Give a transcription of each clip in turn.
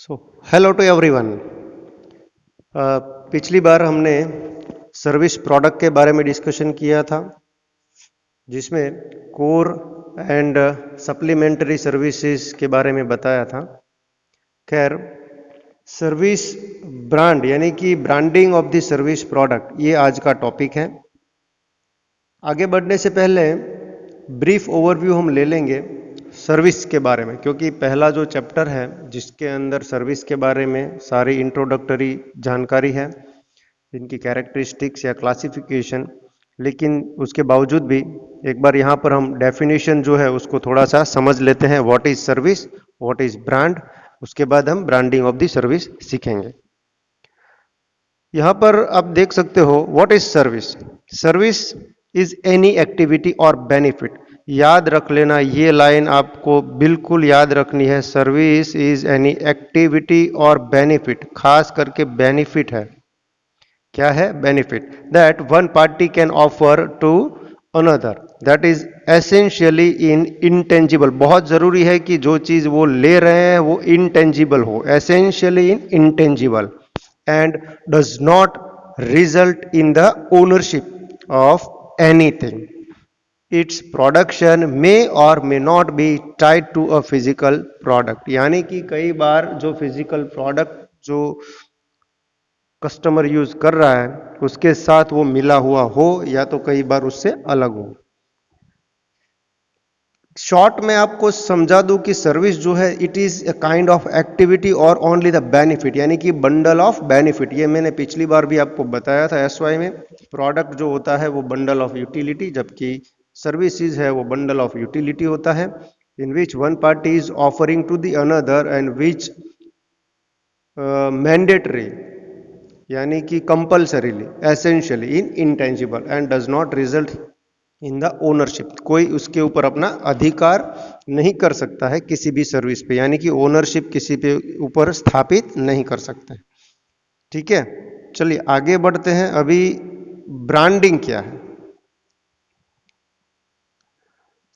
So hello to everyone. पिछली बार हमने service product के बारे में डिस्कशन किया था, जिसमें कोर एंड सप्लीमेंट्री सर्विसेज के बारे में बताया था। खैर, सर्विस ब्रांड यानी कि branding of the service product, ये आज का टॉपिक है। आगे बढ़ने से पहले ब्रीफ ओवरव्यू हम ले लेंगे सर्विस के बारे में, क्योंकि पहला जो चैप्टर है जिसके अंदर सर्विस के बारे में सारी इंट्रोडक्टरी जानकारी है, इनकी कैरेक्टरिस्टिक्स या क्लासिफिकेशन। लेकिन उसके बावजूद भी एक बार यहाँ पर हम डेफिनेशन जो है उसको थोड़ा सा समझ लेते हैं। What is service, what is brand, उसके बाद हम ब्रांडिंग ऑफ द सर्विस सीखेंगे। यहाँ पर आप देख सकते हो what is service. Service is any activity और बेनिफिट। याद रख लेना, ये लाइन आपको बिल्कुल याद रखनी है। सर्विस इज एनी एक्टिविटी और बेनिफिट, खास करके बेनिफिट है। क्या है? Benefit that one party can offer to another, that is essentially in intangible. बहुत जरूरी है कि जो चीज वो ले रहे हैं वो इंटेंजिबल हो, essentially in intangible, and does not result in the ownership of anything. Its production may or may not be tied to a physical product. यानी कि कई बार जो फिजिकल प्रोडक्ट जो कस्टमर यूज कर रहा है उसके साथ वो मिला हुआ हो, या तो कई बार उससे अलग हो। शॉर्ट में आपको समझा दूं कि सर्विस जो है it is a kind of activity और ओनली द बेनिफिट, यानी कि बंडल ऑफ बेनिफिट। ये मैंने पिछली बार भी आपको बताया था एसवाई में। प्रोडक्ट जो होता है वो बंडल ऑफ यूटिलिटी, जबकि सर्विसेज है वो बंडल ऑफ यूटिलिटी होता है, in which one party is offering to the another and which mandatory यानी कि compulsorily, essentially in intangible, and does not result in the ownership. कोई उसके ऊपर अपना अधिकार नहीं कर सकता है किसी भी सर्विस पे, यानी कि ओनरशिप किसी पे ऊपर स्थापित नहीं कर सकते। ठीक है, चलिए आगे बढ़ते हैं। अभी ब्रांडिंग क्या है?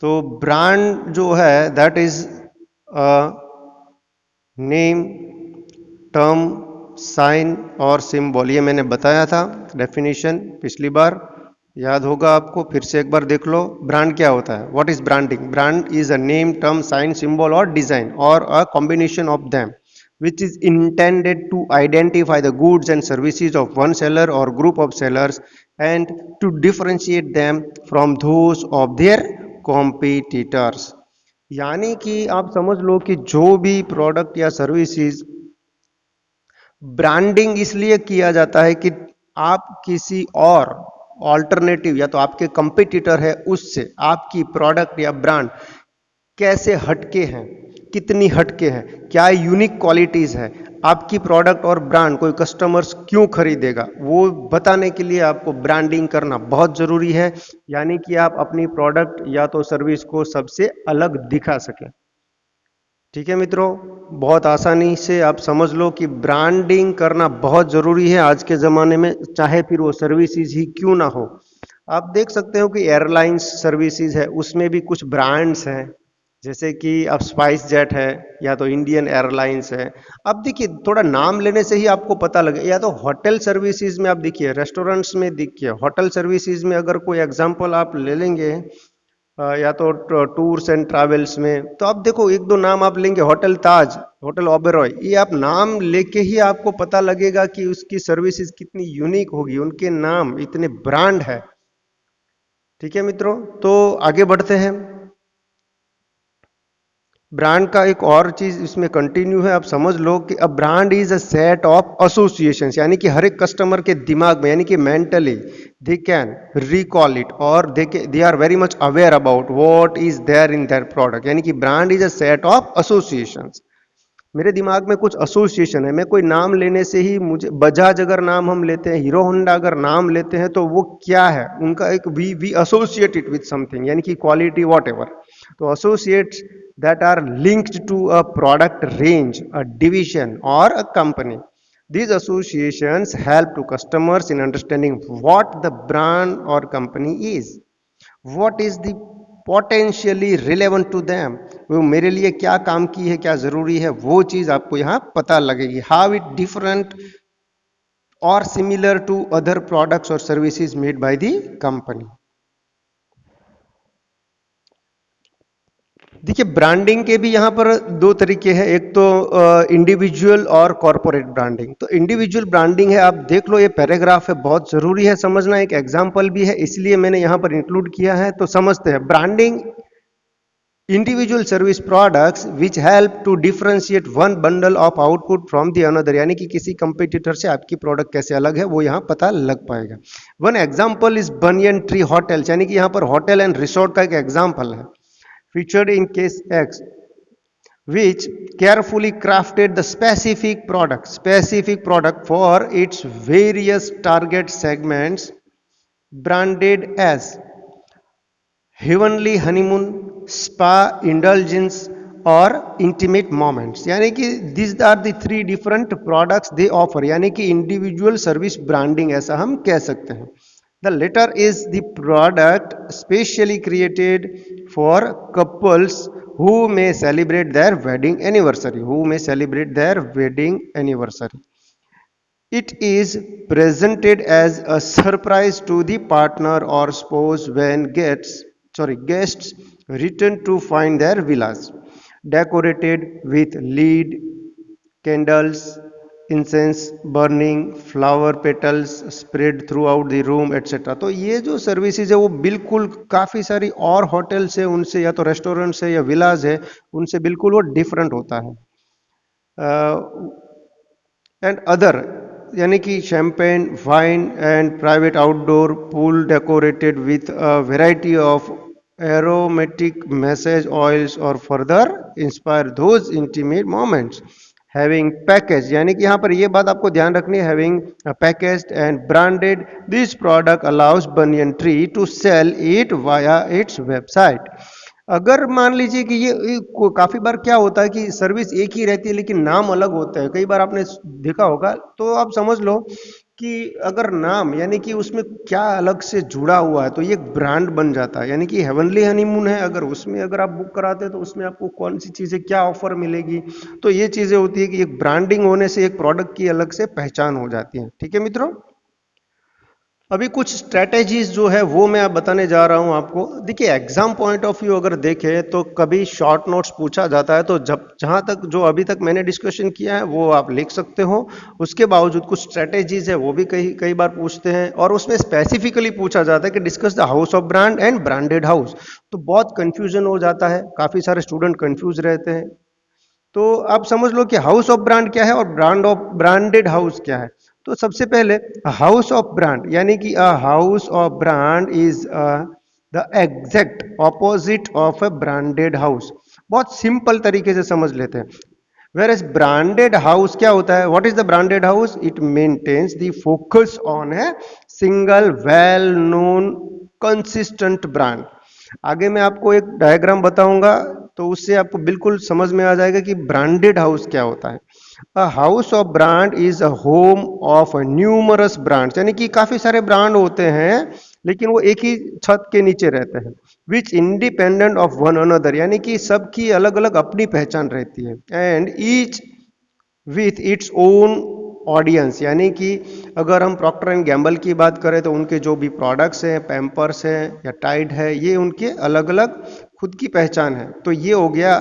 तो ब्रांड जो है that is a name, term, sign और सिंबल। ये मैंने बताया था डेफिनेशन पिछली बार, याद होगा आपको। फिर से एक बार देख लो, ब्रांड क्या होता है। What is branding? Brand is a name, term, sign, symbol और डिजाइन और a combination of them which is intended to identify the goods and services of one seller or group of sellers and to differentiate them from those of their competitors। यानी कि आप समझ लो कि जो भी product या services, branding इसलिए किया जाता है कि आप किसी और ऑल्टरनेटिव या तो आपके कंपटीटर है उससे आपकी प्रोडक्ट या ब्रांड कैसे हटके हैं, कितनी हटके हैं, क्या यूनिक क्वालिटीज है, आपकी प्रोडक्ट और ब्रांड कोई कस्टमर्स क्यों खरीदेगा, वो बताने के लिए आपको ब्रांडिंग करना बहुत जरूरी है। यानी कि आप अपनी प्रोडक्ट या तो सर्विस को सबसे अलग दिखा सकें। ठीक है मित्रों, बहुत आसानी से आप समझ लो कि ब्रांडिंग करना बहुत जरूरी है आज के ज़माने में, चाहे फिर वो सर्विसेज ही क्यों ना हो। आप देख सकते हो कि एयरलाइंस सर्विसेज है उसमें भी कुछ ब्रांड्स हैं, जैसे कि अब स्पाइस जेट है या तो इंडियन एयरलाइंस है। अब देखिए, थोड़ा नाम लेने से ही आपको पता लगे। या तो होटल सर्विसेज में आप देखिए, रेस्टोरेंट्स में देखिए, होटल सर्विसेज में अगर कोई एग्जांपल आप ले लेंगे, या तो टूर्स एंड ट्रैवल्स में, तो आप देखो एक दो नाम आप लेंगे, होटल ताज, होटल ओबेरॉय, ये आप नाम लेके ही आपको पता लगेगा कि उसकी सर्विसेज कितनी यूनिक होगी, उनके नाम इतने ब्रांड है। ठीक है मित्रों, तो आगे बढ़ते हैं। ब्रांड का एक और चीज इसमें कंटिन्यू है, आप समझ लो कि a brand is a set of association, यानी कि हर एक कस्टमर के दिमाग में, यानी कि mentally they can recall it और they are very much aware about what is there in that product. यानी कि brand is a set of association. मेरे दिमाग में कुछ एसोसिएशन है, मैं कोई नाम लेने से ही, मुझे बजाज अगर नाम हम लेते हैं, हीरो होंडा अगर नाम लेते हैं, तो वो क्या है, उनका एक we associate it with something, यानी कि क्वालिटी वॉट एवर। तो associates that are linked to a product range, a division or a company. These associations help to customers in understanding what the brand or company is, what is the potentially relevant to them, वो मेरे लिए क्या काम की है, क्या जरूरी है, वो चीज आपको यहाँ पता लगेगी. हाउ इट डिफरेंट और सिमिलर टू अदर प्रोडक्ट्स और services made by the company. देखिए ब्रांडिंग के भी यहाँ पर दो तरीके हैं. एक तो इंडिविजुअल और कॉरपोरेट ब्रांडिंग. तो इंडिविजुअल ब्रांडिंग है, आप देख लो ये पैराग्राफ है, बहुत जरूरी है समझना. एक एग्जांपल भी है इसलिए मैंने यहाँ पर इंक्लूड किया है. तो समझते हैं. Branding individual service products which help to differentiate one bundle of output from the another, यानी कि किसी कंपटीटर से आपकी प्रोडक्ट कैसे अलग है वो यहाँ पता लग पाएगा. One example is banyan tree hotels, यानी कि यहाँ पर होटल एंड रिसोर्ट का एक एग्जाम्पल है. Featured in case X, which carefully crafted the specific product for its various target segments, branded as heavenly honeymoon, spa indulgence और intimate moments. यानी कि these are the three different products they offer, यानी कि individual service branding ऐसा हम कह सकते हैं. The latter is the product specially created for couples who may celebrate their wedding anniversary. It is presented as a surprise to the partner or spouse when guests return to find their villas decorated with lead, candles, incense burning, flower petals spread through out the room etcetera. तो ये जो services है वो बिल्कुल काफ़ी सारी और hotels है उनसे, या तो रेस्टोरेंट्स है या विलाज है उनसे बिल्कुल वो डिफरेंट होता है. एंड अदर यानी कि champagne, wine and private outdoor pool decorated with a variety of aromatic massage oils और further inspire those intimate moments. Having package, यानी कि यहाँ पर ये बात आपको ध्यान रखनी है. Having packaged and branded this product allows Banyan Tree to sell it via its website. अगर मान लीजिए कि ये काफी बार क्या होता है कि सर्विस एक ही रहती है लेकिन नाम अलग होता है, कई बार आपने देखा होगा. तो आप समझ लो कि अगर नाम यानी कि उसमें क्या अलग से जुड़ा हुआ है तो ये ब्रांड बन जाता है. यानी कि हेवनली हनीमून है, अगर उसमें अगर आप बुक कराते हैं तो उसमें आपको कौन सी चीजें क्या ऑफर मिलेगी, तो ये चीजें होती है कि एक ब्रांडिंग होने से एक प्रोडक्ट की अलग से पहचान हो जाती है. ठीक है मित्रों, अभी कुछ स्ट्रेटेजीज जो है वो मैं बताने जा रहा हूं आपको. देखिए एग्जाम पॉइंट ऑफ व्यू अगर देखें तो कभी शॉर्ट नोट्स पूछा जाता है, तो जहां तक जो अभी तक मैंने डिस्कशन किया है वो आप लिख सकते हो. उसके बावजूद कुछ स्ट्रेटेजीज है वो भी कई बार पूछते हैं, और उसमें स्पेसिफिकली पूछा जाता है कि discuss the house of brand and branded house. तो बहुत कंफ्यूजन हो जाता है, काफी सारे स्टूडेंट कंफ्यूज रहते हैं. तो आप समझ लो कि हाउस ऑफ ब्रांड क्या है और ब्रांडेड हाउस क्या है. तो सबसे पहले हाउस ऑफ ब्रांड, यानी कि a house of brand is the exact opposite of a branded house. बहुत सिंपल तरीके से समझ लेते हैं. Whereas branded house क्या होता है? What is the branded house? It maintains the focus on a single well-known consistent brand. आगे मैं आपको एक डायग्राम बताऊंगा तो उससे आपको बिल्कुल समझ में आ जाएगा कि ब्रांडेड हाउस क्या होता है. A house of brand is a home of numerous brands, यानी कि काफी सारे ब्रांड होते हैं लेकिन वो एक ही छत के नीचे रहते हैं. विच इंडिपेंडेंट ऑफ वन अनदर, यानी कि सबकी अलग अलग अपनी पहचान रहती है. And each with its own audience, यानी कि अगर हम प्रॉक्टर एंड गैम्बल की बात करें तो उनके जो भी प्रोडक्ट्स हैं, पैम्पर्स हैं या टाइड है, ये उनके अलग अलग खुद की पहचान है. तो ये हो गया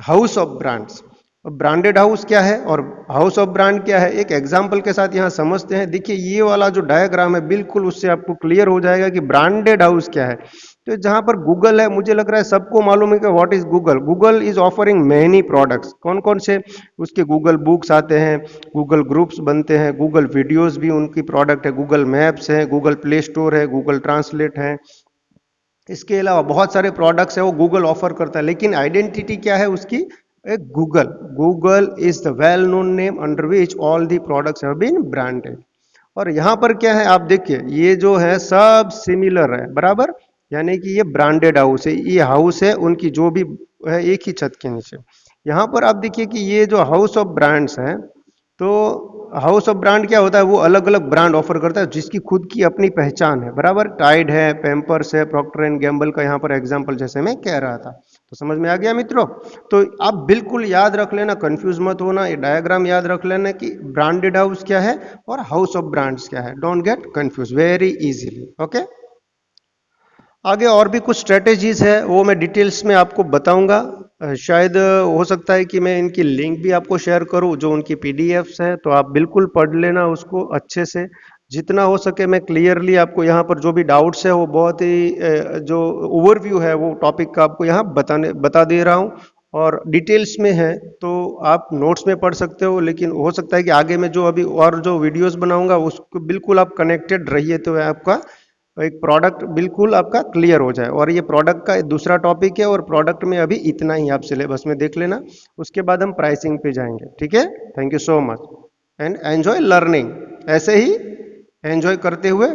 house of brands. Branded house क्या है और हाउस ऑफ ब्रांड क्या है, एक एग्जांपल के साथ यहां समझते हैं. देखिए ये वाला जो डायग्राम है बिल्कुल उससे आपको क्लियर हो जाएगा कि ब्रांडेड हाउस क्या है. तो जहां पर गूगल है, मुझे लग रहा है सबको मालूम है कि what is Google. Google is offering many products. कौन कौन से? उसके गूगल बुक्स आते हैं, गूगल ग्रुप्स बनते हैं, गूगल वीडियोस भी उनकी प्रोडक्ट है, गूगल मैप्स है, गूगल प्ले स्टोर है, गूगल ट्रांसलेट है. इसके अलावा बहुत सारे प्रोडक्ट्स है वो गूगल ऑफर करता है, लेकिन आइडेंटिटी क्या है उसकी? एक Google is the well known name under which all the products have been branded. और यहां पर क्या है आप देखिए, ये जो है सब सिमिलर है बराबर, यानी कि ये ब्रांडेड हाउस है, ये हाउस है उनकी जो भी है एक ही छत के नीचे. यहां पर आप देखिए कि ये जो हाउस ऑफ ब्रांड्स है तो हाउस ऑफ ब्रांड क्या होता है, वो अलग अलग ब्रांड ऑफर करता है जिसकी खुद की अपनी पहचान है, बराबर। टाइड है, पैम्पर्स है, प्रॉक्टर एंड गैम्बल का यहाँ पर एग्जांपल जैसे मैं कह रहा था। तो समझ में आ गया मित्रों। तो आप बिल्कुल याद रख लेना, कंफ्यूज मत होना, ये डायग्राम याद रख लेना कि ब्रांडेड हाउस क्या है और हाउस ऑफ ब्रांड्स क्या है। Don't get confuse, very easily. Okay, आगे और भी कुछ स्ट्रेटेजीज है, वो मैं डिटेल्स में आपको बताऊंगा। शायद हो सकता है कि मैं इनकी लिंक भी आपको शेयर करूं, जो उनकी पीडीएफ्स है, तो आप बिल्कुल पढ़ लेना उसको अच्छे से। जितना हो सके मैं क्लियरली आपको यहाँ पर जो भी डाउट्स है वो बहुत ही जो ओवरव्यू है वो टॉपिक का आपको यहाँ बता दे रहा हूँ, और डिटेल्स में है तो आप नोट्स में पढ़ सकते हो। लेकिन हो सकता है कि आगे मैं जो अभी और जो वीडियोस बनाऊंगा उसको बिल्कुल आप कनेक्टेड रहिए, तो आपका एक प्रोडक्ट बिल्कुल आपका क्लियर हो जाए। और ये प्रोडक्ट का दूसरा टॉपिक है, और प्रोडक्ट में अभी इतना ही आप सिलेबस में देख लेना, उसके बाद हम प्राइसिंग पे जाएंगे। ठीक है, thank you so much and enjoy learning. ऐसे ही एंजॉय करते हुए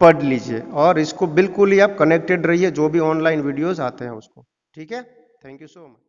पढ़ लीजिए, और इसको बिल्कुल ही आप कनेक्टेड रहिए जो भी ऑनलाइन वीडियोस आते हैं उसको। ठीक है, थैंक यू सो मच।